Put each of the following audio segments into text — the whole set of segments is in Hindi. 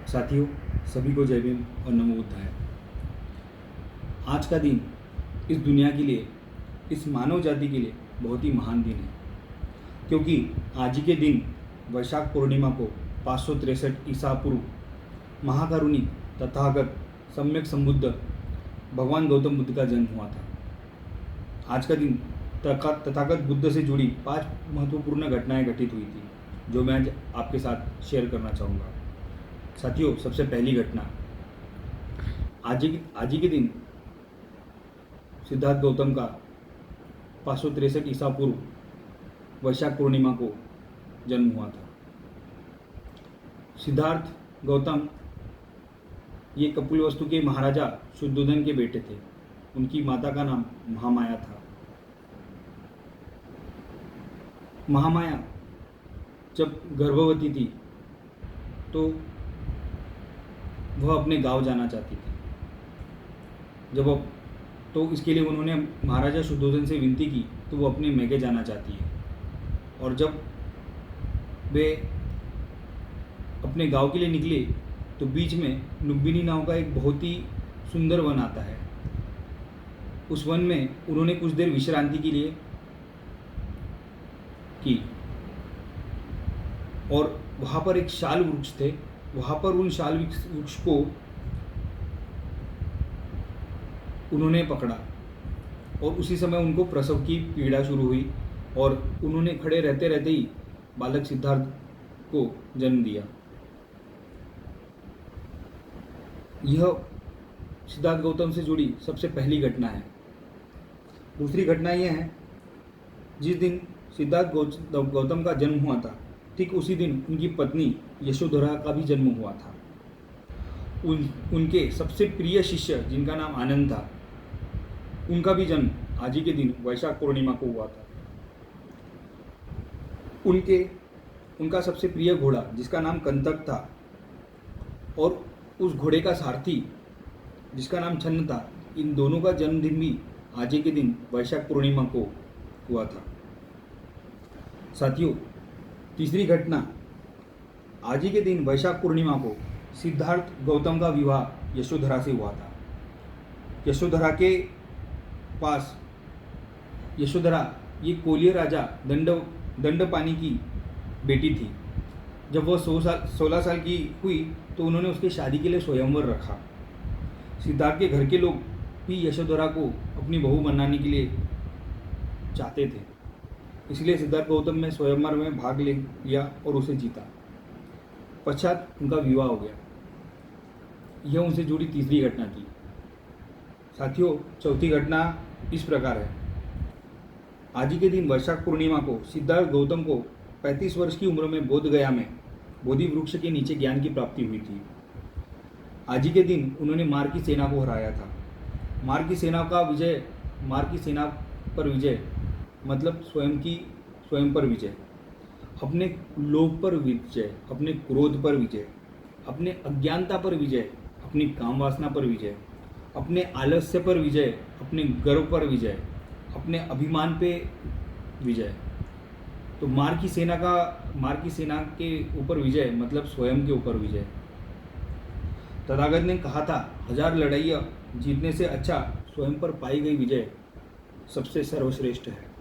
साथियों, सभी को जय भीम और नमो बुद्धाय। आज का दिन इस दुनिया के लिए, इस मानव जाति के लिए बहुत ही महान दिन है, क्योंकि आज ही के दिन वैशाख पूर्णिमा को 563 ईसा पूर्व महाकारुणिक तथागत सम्यक संबुद्ध भगवान गौतम बुद्ध का जन्म हुआ था। आज का दिन तथागत बुद्ध से जुड़ी 5 महत्वपूर्ण घटनाएं घटित हुई थी, जो मैं आज आपके साथ शेयर करना चाहूँगा। साथियों, सबसे पहली घटना, आज ही के दिन सिद्धार्थ गौतम का 563 ईसा पूर्व वैशाख पूर्णिमा को जन्म हुआ था। सिद्धार्थ गौतम ये कपिलवस्तु के महाराजा शुद्धोधन के बेटे थे। उनकी माता का नाम महामाया था। महामाया जब गर्भवती थी तो वह अपने गांव जाना चाहती थी। तो इसके लिए उन्होंने महाराजा शुद्धोधन से विनती की तो वो अपने मैके जाना चाहती है। और जब वे अपने गांव के लिए निकले तो बीच में लुम्बिनी नाव का एक बहुत ही सुंदर वन आता है। उस वन में उन्होंने कुछ देर विश्रांति के लिए की और वहाँ पर एक शाल वृक्ष थे। वहाँ पर उन शाल वृक्ष को उन्होंने पकड़ा और उसी समय उनको प्रसव की पीड़ा शुरू हुई और उन्होंने खड़े रहते रहते ही बालक सिद्धार्थ को जन्म दिया। यह सिद्धार्थ गौतम से जुड़ी सबसे पहली घटना है। दूसरी घटना यह है, जिस दिन सिद्धार्थ गौतम का जन्म हुआ था, ठीक उसी दिन उनकी पत्नी यशोधरा का भी जन्म हुआ था। उनके सबसे प्रिय शिष्य, जिनका नाम आनंद था, उनका भी जन्म आज ही के दिन वैशाख पूर्णिमा को हुआ था। उनका सबसे प्रिय घोड़ा, जिसका नाम कंतक था, और उस घोड़े का सारथी, जिसका नाम छन्न था, इन दोनों का जन्मदिन भी आज ही के दिन वैशाख पूर्णिमा को हुआ था। साथियों, तीसरी घटना, आज ही के दिन वैशाख पूर्णिमा को सिद्धार्थ गौतम का विवाह यशोधरा से हुआ था। यशोधरा के पास यशोधरा ये कोलिय राजा दंडपानी की बेटी थी। जब वह 16 साल की हुई तो उन्होंने उसकी शादी के लिए स्वयंवर रखा। सिद्धार्थ के घर के लोग भी यशोधरा को अपनी बहू बनाने के लिए चाहते थे, इसलिए सिद्धार्थ गौतम ने स्वयंवर में भाग लिया और उसे जीता। पश्चात उनका विवाह हो गया। यह उनसे जुड़ी तीसरी घटना थी। साथियों, चौथी घटना इस प्रकार है। आज ही के दिन वैशाख पूर्णिमा को सिद्धार्थ गौतम को 35 वर्ष की उम्र में बोधगया में बोधि वृक्ष के नीचे ज्ञान की प्राप्ति हुई थी। आज ही के दिन उन्होंने मार की सेना को हराया था। मार की सेना पर विजय मतलब स्वयं पर विजय, अपने लोभ पर विजय, अपने क्रोध पर विजय, अपने अज्ञानता पर विजय, अपनी काम वासना पर विजय, अपने आलस्य पर विजय, अपने गर्व पर विजय, अपने अभिमान पे विजय। तो मार की सेना के ऊपर विजय मतलब स्वयं के ऊपर विजय। तथागत ने कहा था, 1000 लड़ाइयाँ जीतने से अच्छा स्वयं पर पाई गई विजय सबसे सर्वश्रेष्ठ है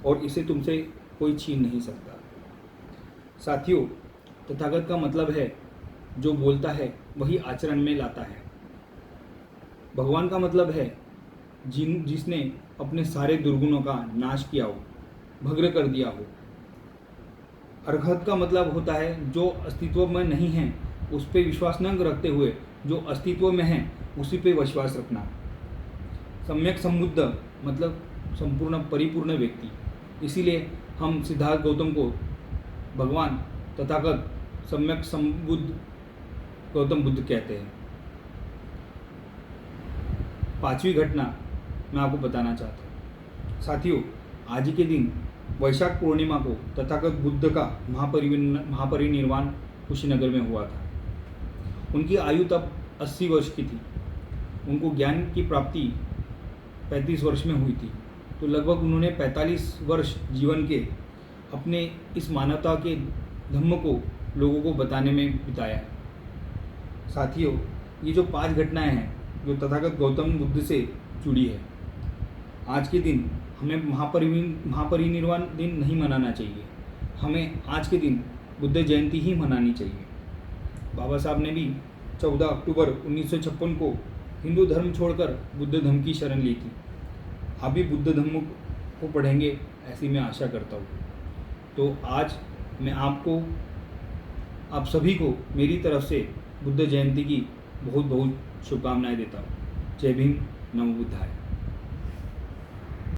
और इसे तुमसे कोई छीन नहीं सकता। साथियों, तथागत का मतलब है जो बोलता है वही आचरण में लाता है। भगवान का मतलब है जिसने अपने सारे दुर्गुणों का नाश किया हो, भग्न कर दिया हो। अर्हत का मतलब होता है जो अस्तित्व में नहीं है उस पर विश्वास न रखते हुए जो अस्तित्व में है उसी पे विश्वास रखना। सम्यक संबुद्ध मतलब संपूर्ण परिपूर्ण व्यक्ति। इसीलिए हम सिद्धार्थ गौतम को भगवान तथागत सम्यक संबुद्ध गौतम बुद्ध कहते हैं। पांचवी घटना मैं आपको बताना चाहता हूँ। साथियों, आज ही के दिन वैशाख पूर्णिमा को तथागत बुद्ध का महापरिनिर्वाण कुशीनगर में हुआ था। उनकी आयु तब 80 वर्ष की थी। उनको ज्ञान की प्राप्ति 35 वर्ष में हुई थी। तो लगभग उन्होंने 45 वर्ष जीवन के अपने इस मानवता के धम्म को लोगों को बताने में बिताया। साथियों, ये जो 5 घटनाएं हैं जो तथागत गौतम बुद्ध से जुड़ी है, आज के दिन हमें महापरिनिर्वाण दिन नहीं मनाना चाहिए। हमें आज के दिन बुद्ध जयंती ही मनानी चाहिए। बाबा साहब ने भी 14 अक्टूबर 1956 को हिंदू धर्म छोड़कर बुद्ध धर्म की शरण ली थी। आप भी बुद्ध धर्म को पढ़ेंगे ऐसी मैं आशा करता हूँ। तो आज मैं आप सभी को मेरी तरफ से बुद्ध जयंती की बहुत बहुत शुभकामनाएं देता हूँ। जय भीम, नमो बुद्धाय।